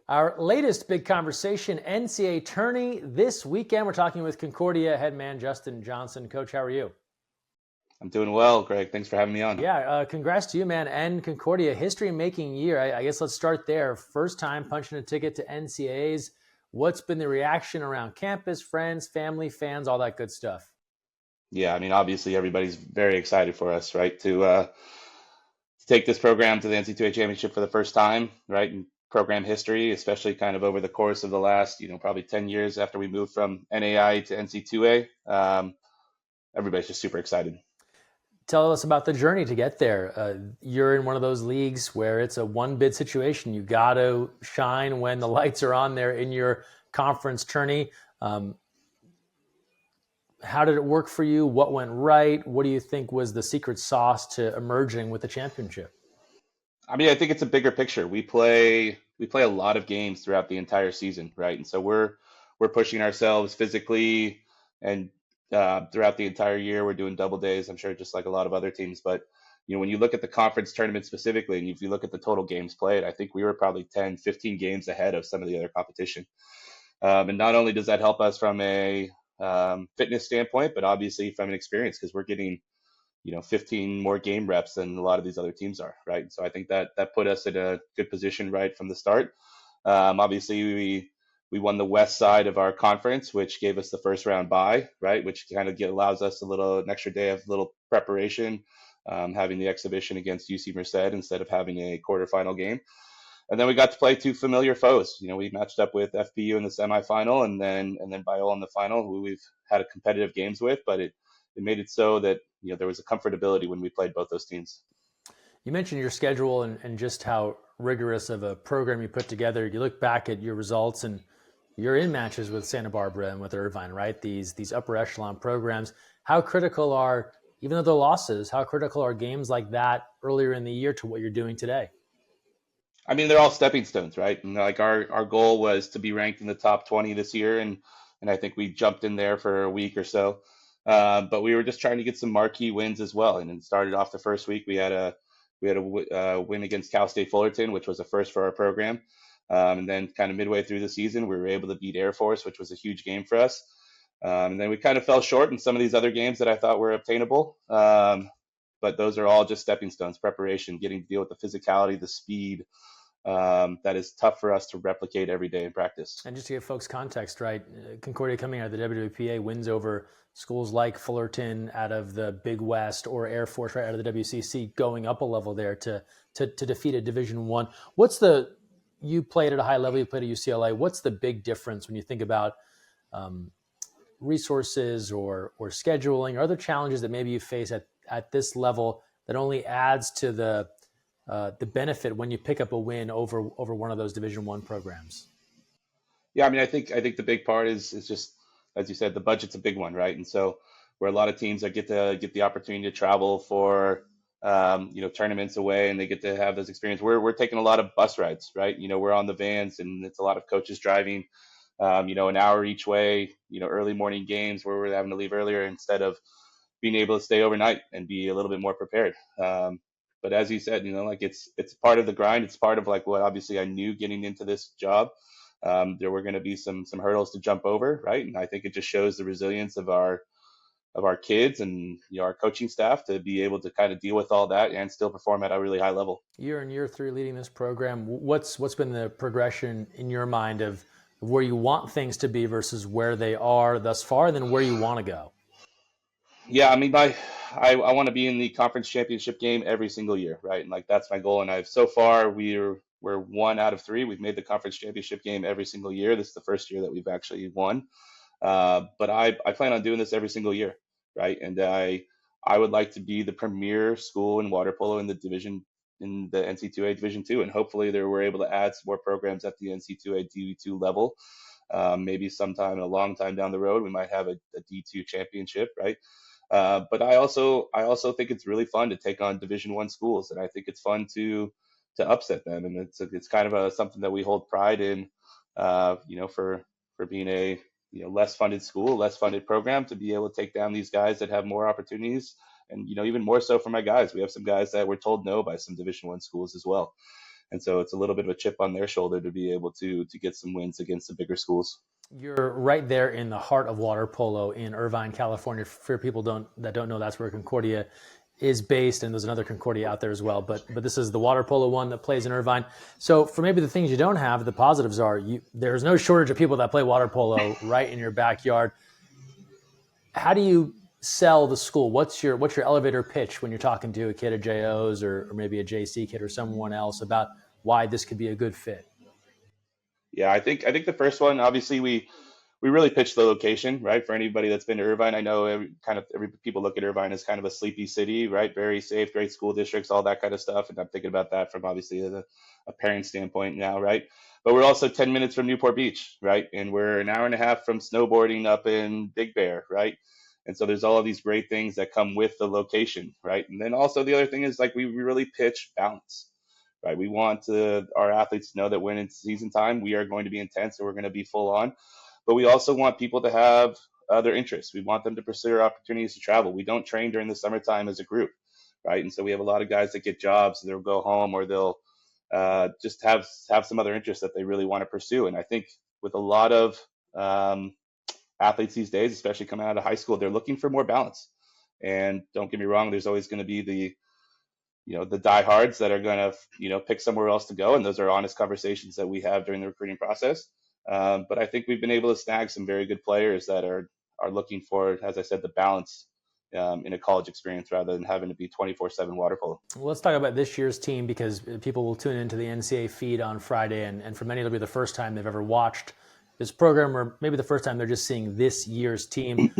Our latest big conversation, NCAA Tourney. This weekend, we're talking with Concordia head man Justin Johnson. Coach, how are you? I'm doing well, Greg. Thanks for having me on. Yeah, congrats to you, man. And Concordia, history-making year. I guess let's start there. First time punching a ticket to NCAAs. What's been the reaction around campus, friends, family, fans, all that good stuff? Yeah, I mean, obviously everybody's very excited for us, right? To take this program to the NCAA championship for the first time, right? In program history, especially kind of over the course of the last, probably 10 years after we moved from NAI to NC2A. Everybody's just super excited. Tell us about the journey to get there. You're in one of those leagues where it's a one-bid situation. You got to shine when the lights are on there in your conference tourney. Um, How did it work for you? What went right? What do you think was the secret sauce to emerging with the championship? I mean, I think it's a bigger picture. We play a lot of games throughout the entire season, right? And so we're pushing ourselves physically and throughout the entire year. We're doing double days, I'm sure, just like a lot of other teams. But when you look at the conference tournament specifically, and if you look at the total games played, I think we were probably 10, 15 games ahead of some of the other competition. And not only does that help us from a fitness standpoint, but obviously from an experience because we're getting 15 more game reps than a lot of these other teams are, right? So I think that put us in a good position right from the start. Obviously, we won the west side of our conference, which gave us the first round bye, right? Which kind of allows us an extra day of little preparation, having the exhibition against UC Merced instead of having a quarterfinal game. And then we got to play two familiar foes. We matched up with FPU in the semifinal, and then Biola in the final, who we've had a competitive games with, but it made it so that there was a comfortability when we played both those teams. You mentioned your schedule and just how rigorous of a program you put together. You look back at your results and you're in matches with Santa Barbara and with Irvine, right? These upper echelon programs. How critical are, even though they're losses, how critical are games like that earlier in the year to what you're doing today? I mean, they're all stepping stones, right? And like our goal was to be ranked in the top 20 this year, and I think we jumped in there for a week or so. But we were just trying to get some marquee wins as well. And it started off the first week. We had a win against Cal State Fullerton, which was a first for our program. And then kind of midway through the season, we were able to beat Air Force, which was a huge game for us. And then we kind of fell short in some of these other games that I thought were obtainable. But those are all just stepping stones, preparation, getting to deal with the physicality, the speed, that is tough for us to replicate every day in practice. And just to give folks context, right? Concordia coming out of the WWPA wins over schools like Fullerton out of the Big West or Air Force right out of the WCC, going up a level there to defeat a Division One. You played at a high level, you played at UCLA. What's the big difference when you think about resources or scheduling or other challenges that maybe you face at this level that only adds to the benefit when you pick up a win over one of those Division One programs? Yeah, I mean, I think the big part is just as you said, the budget's a big one, right? And so where a lot of teams that get the opportunity to travel for tournaments away and they get to have this experience. We're taking a lot of bus rides, right? We're on the vans and it's a lot of coaches driving, an hour each way. Early morning games where we're having to leave earlier instead of being able to stay overnight and be a little bit more prepared. But as you said, like it's part of the grind. It's part of like what obviously I knew getting into this job. There were going to be some hurdles to jump over, right? And I think it just shows the resilience of our kids and our coaching staff to be able to kind of deal with all that and still perform at a really high level. Year in year three leading this program, what's been the progression in your mind of where you want things to be versus where they are thus far, and then where you want to go? Yeah, I mean, I want to be in the conference championship game every single year, right? And like that's my goal. And I've so far we're 1 out of 3. We've made the conference championship game every single year. This is the first year that we've actually won. But I plan on doing this every single year, right? And I would like to be the premier school in water polo in the NC2A Division Two, and hopefully there we're able to add some more programs at the NC2A D2 level. Maybe sometime a long time down the road, we might have a D2 championship, right? But I also think it's really fun to take on Division One schools, and I think it's fun to upset them, and it's kind of something that we hold pride in, for being a less funded school, less funded program, to be able to take down these guys that have more opportunities, and even more so for my guys. We have some guys that were told no by some Division One schools as well. And so it's a little bit of a chip on their shoulder to be able to get some wins against the bigger schools. You're right there in the heart of water polo in Irvine, California. For people that don't know, that's where Concordia is based, and there's another Concordia out there as well. But this is the water polo one that plays in Irvine. So for maybe the things you don't have, the positives are there's no shortage of people that play water polo right in your backyard. How do you sell the school? What's your elevator pitch when you're talking to a kid at JO's or maybe a JC kid or someone else about why this could be a good fit? Yeah, I think the first one, obviously, we really pitched the location, right? For anybody that's been to Irvine, I know every people look at Irvine as kind of a sleepy city, right? Very safe, great school districts, all that kind of stuff. And I'm thinking about that from obviously a parent standpoint now, right? But we're also 10 minutes from Newport Beach, right? And we're an hour and a half from snowboarding up in Big Bear, right? And so there's all of these great things that come with the location, right? And then also the other thing is like we really pitch balance, right? We want our athletes to know that when it's season time, we are going to be intense and we're going to be full on. But we also want people to have other interests. We want them to pursue opportunities to travel. We don't train during the summertime as a group, right? And so we have a lot of guys that get jobs, they'll go home or they'll just have some other interests that they really want to pursue. And I think with a lot of athletes these days, especially coming out of high school, they're looking for more balance. And don't get me wrong, there's always going to be the diehards that are going to, pick somewhere else to go. And those are honest conversations that we have during the recruiting process. But I think we've been able to snag some very good players that are looking for, as I said, the balance in a college experience rather than having to be 24/7 water polo. Well, let's talk about this year's team because people will tune into the NCAA feed on Friday, and for many it'll be the first time they've ever watched this program, or maybe the first time they're just seeing this year's team.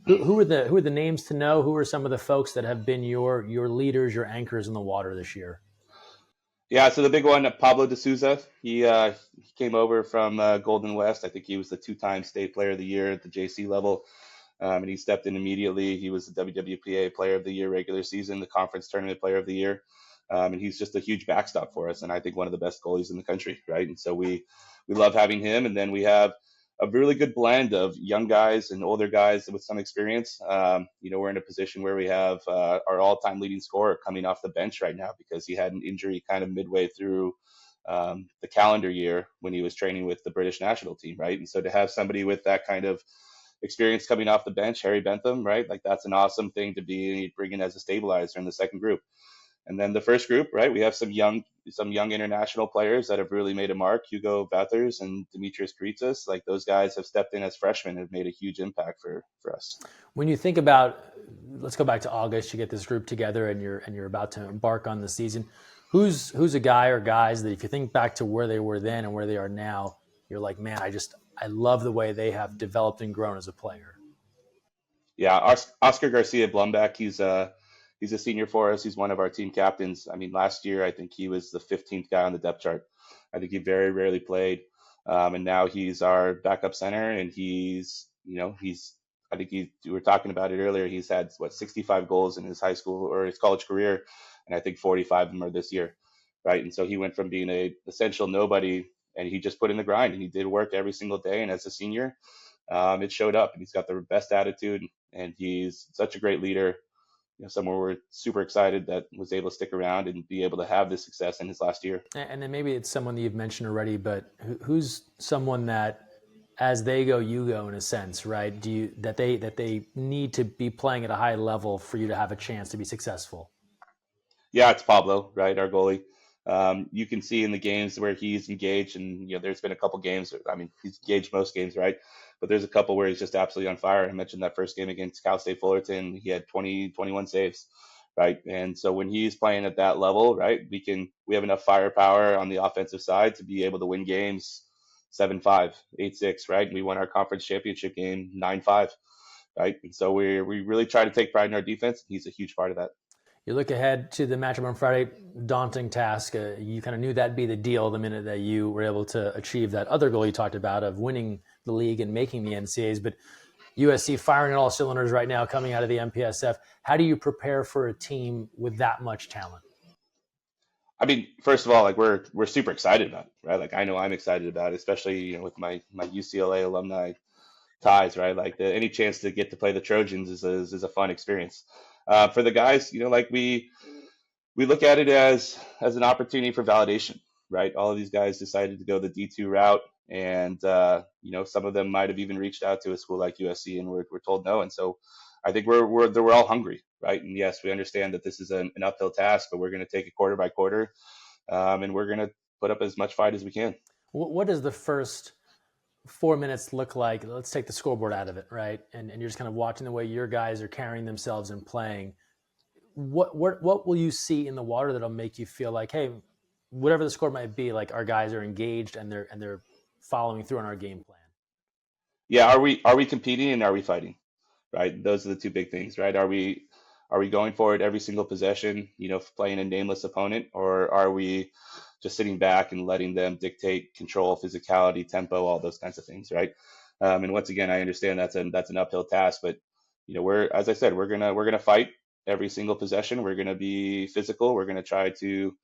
Who are the names to know? Who are some of the folks that have been your leaders, your anchors in the water this year? Yeah, so the big one, Pablo de Souza, he came over from Golden West. I think he was the two-time state player of the year at the JC level. And he stepped in immediately. He was the WWPA Player of the Year regular season, the Conference Tournament Player of the Year, and he's just a huge backstop for us. And I think one of the best goalies in the country, right? And so we love having him. And then we have a really good blend of young guys and older guys with some experience. We're in a position where we have our all-time leading scorer coming off the bench right now because he had an injury kind of midway through the calendar year when he was training with the British national team, right? And so to have somebody with that kind of experience coming off the bench, Harry Bentham, right? Like that's an awesome thing to be bringing as a stabilizer in the second group. And then the first group, right? We have some young international players that have really made a mark. Hugo Bathers and Demetrius Karitzis, like those guys have stepped in as freshmen and have made a huge impact for us. When you think about, let's go back to August, you get this group together and you're about to embark on the season. Who's a guy or guys that if you think back to where they were then and where they are now, you're like, man, I love the way they have developed and grown as a player. Yeah, Oscar Garcia Blumbeck, he's a senior for us. He's one of our team captains. I mean, last year I think he was the 15th guy on the depth chart. I think he very rarely played, and now he's our backup center. And we were talking about it earlier. He's had 65 goals in his high school or his college career, and I think 45 of them are this year, right? And so he went from being a essential nobody, and he just put in the grind, and he did work every single day. And as a senior, it showed up. And he's got the best attitude, and he's such a great leader. Someone we're super excited that was able to stick around and be able to have this success in his last year. And then maybe it's someone that you've mentioned already, but who's someone that, as they go, you go in a sense, right? That they need to be playing at a high level for you to have a chance to be successful? Yeah, it's Pablo, right? Our goalie. You can see in the games where he's engaged, and there's been a couple games. I mean, he's engaged most games, right? But there's a couple where he's just absolutely on fire. I mentioned that first game against Cal State Fullerton. He had 21 saves, right? And so when he's playing at that level, right, we have enough firepower on the offensive side to be able to win games 7-5, 8-6, right? And we won our conference championship game 9-5, right? And so we really try to take pride in our defense. He's a huge part of that. You look ahead to the matchup on Friday, daunting task. You kind of knew that'd be the deal the minute that you were able to achieve that other goal you talked about of winning the league and making the NCAAs. But USC firing on all cylinders right now, coming out of the MPSF. How do you prepare for a team with that much talent? I mean, first of all, like we're super excited about it, right? Like I know I'm excited about it, especially with my UCLA alumni ties, right? Like any chance to get to play the Trojans is a fun experience. For the guys, like we look at it as an opportunity for validation, right? All of these guys decided to go the D2 route, and some of them might have even reached out to a school like USC, and we're told no. And so I think we're all hungry, right? And yes, we understand that this is an uphill task, but we're going to take it quarter by quarter, and we're going to put up as much fight as we can. What does the first 4 minutes look like? Let's take the scoreboard out of it, right? And you're just kind of watching the way your guys are carrying themselves and playing. What will you see in the water that'll make you feel like, hey, whatever the score might be, like our guys are engaged and they're following through on our game plan? Yeah, are we competing and are we fighting? Right? Those are the two big things, right? Are we going for it every single possession, playing a nameless opponent, or are we just sitting back and letting them dictate control, physicality, tempo, all those kinds of things, right? And once again, I understand that's an uphill task, but as I said, we're gonna fight every single possession. We're gonna be physical. We're gonna try to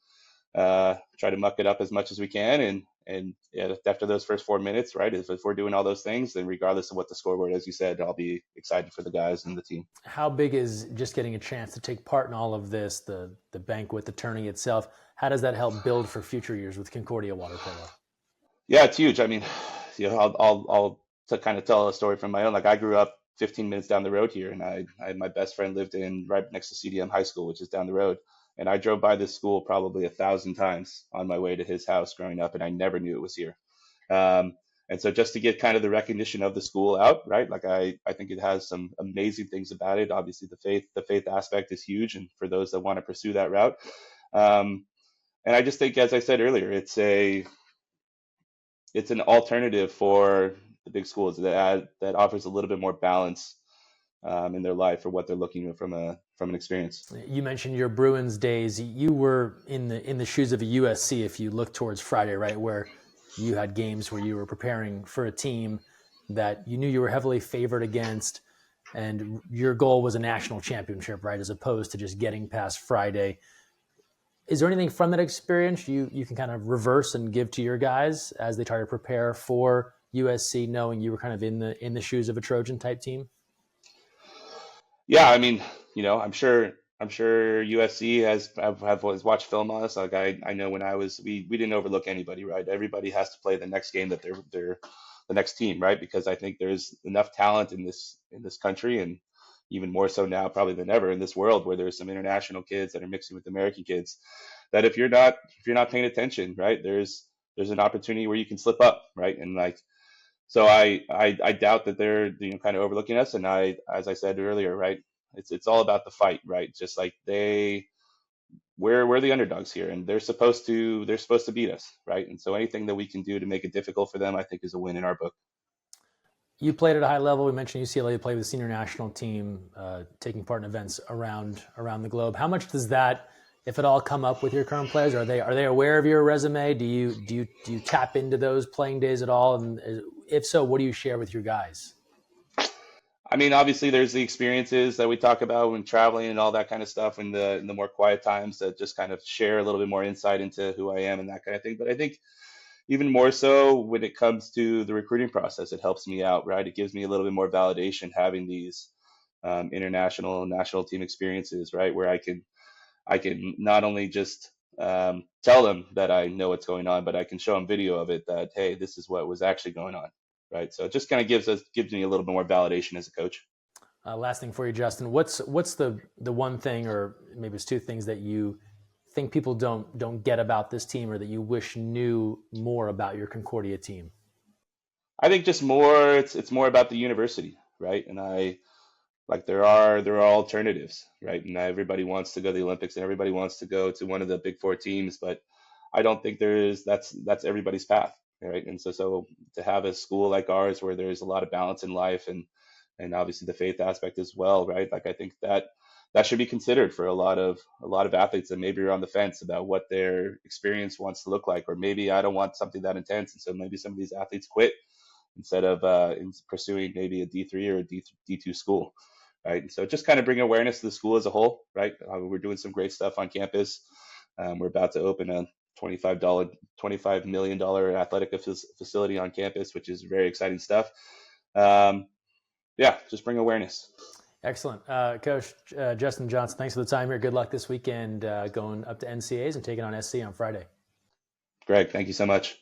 muck it up as much as we can. And yeah, after those first 4 minutes, right, if we're doing all those things, then regardless of what the scoreboard, as you said, I'll be excited for the guys and the team. How big is just getting a chance to take part in all of this, the banquet, the tourney itself? How does that help build for future years with Concordia water polo? Yeah, it's huge. I mean, I'll to kind of tell a story from my own. Like I grew up 15 minutes down the road here, and my best friend lived in right next to CDM High School, which is down the road. And I drove by this school probably 1,000 times on my way to his house growing up, and I never knew it was here. Um, and so just to get kind of the recognition of the school out, right? Like I think it has some amazing things about it. Obviously, the faith aspect is huge, and for those that want to pursue that route. Um, and I just think, as I said earlier, it's an alternative for the big schools that offers a little bit more balance in their life for what they're looking at from an experience. You mentioned your Bruins days. You were in the shoes of a USC if you look towards Friday, right, where you had games where you were preparing for a team that you knew you were heavily favored against, and your goal was a national championship, right, as opposed to just getting past Friday. Is there anything from that experience you can kind of reverse and give to your guys as they try to prepare for USC, knowing you were kind of in the shoes of a Trojan type team? Yeah, I mean, I'm sure USC have always watched film on us. Like I know when we didn't overlook anybody, right? Everybody has to play the next game that they're the next team, right? Because I think there's enough talent in this country, and even more so now probably than ever in this world where there's some international kids that are mixing with American kids, that if you're not paying attention, right, there's an opportunity where you can slip up, right? And like so I doubt that they're kind of overlooking us. And as I said earlier, right, it's all about the fight, right? Just like we're the underdogs here, and they're supposed to beat us, right? And so anything that we can do to make it difficult for them, I think, is a win in our book. You played at a high level. We mentioned UCLA. You played with the senior national team, taking part in events around the globe. How much does that, if at all, come up with your current players? Are they aware of your resume? Do you tap into those playing days at all? And if so, what do you share with your guys? I mean, obviously, there's the experiences that we talk about when traveling and all that kind of stuff in the more quiet times that just kind of share a little bit more insight into who I am and that kind of thing. But I think even more so when it comes to the recruiting process, it helps me out, right? It gives me a little bit more validation having these international and national team experiences, right? Where I can not only just tell them that I know what's going on, but I can show them video of it that, hey, this is what was actually going on, right? So it just kind of gives me a little bit more validation as a coach. Last thing for you, Justin. What's the one thing, or maybe it's two things, that you think people don't get about this team, or that you wish knew more about your Concordia team? I think just more, it's more about the university, right? And like there are alternatives, right? And everybody wants to go to the Olympics and everybody wants to go to one of the big four teams, but I don't think that's everybody's path, right? And so to have a school like ours where there's a lot of balance in life and obviously the faith aspect as well, right? Like I think that should be considered for a lot of athletes that maybe are on the fence about what their experience wants to look like, or maybe I don't want something that intense, and so maybe some of these athletes quit instead of in pursuing maybe a D3 or a D2 school, right? And so just kind of bring awareness to the school as a whole, right? We're doing some great stuff on campus. We're about to open a $25 million athletic facility on campus, which is very exciting stuff. Yeah, just bring awareness. Excellent. Coach Justin Johnson, thanks for the time here. Good luck this weekend going up to NCAAs and taking on SC on Friday. Greg, thank you so much.